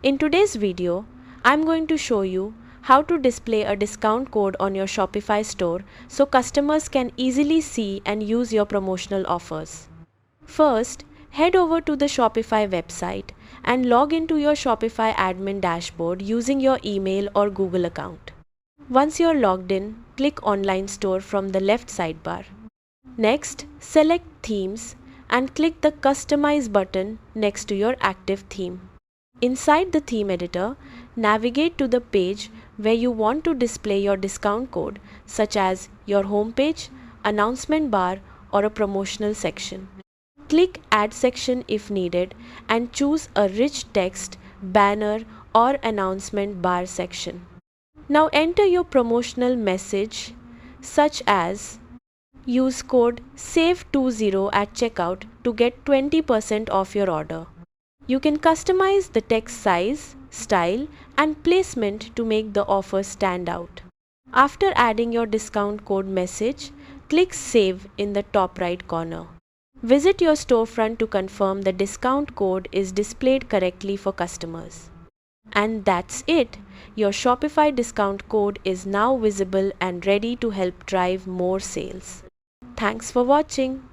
In today's video, I'm going to show you how to display a discount code on your Shopify store so customers can easily see and use your promotional offers. First, head over to the Shopify website and log into your Shopify admin dashboard using your email or Google account. Once you're logged in, click Online Store from the left sidebar. Next, select Themes and click the Customize button next to your active theme. Inside the theme editor, navigate to the page where you want to display your discount code, such as your homepage, announcement bar, or a promotional section. Click Add Section if needed and choose a rich text, banner, or announcement bar section. Now enter your promotional message, such as use code SAVE20 at checkout to get 20% off your order. You can customize the text size, style, and placement to make the offer stand out. After adding your discount code message, click Save in the top right corner. Visit your storefront to confirm the discount code is displayed correctly for customers. And that's it. Your Shopify discount code is now visible and ready to help drive more sales. Thanks for watching.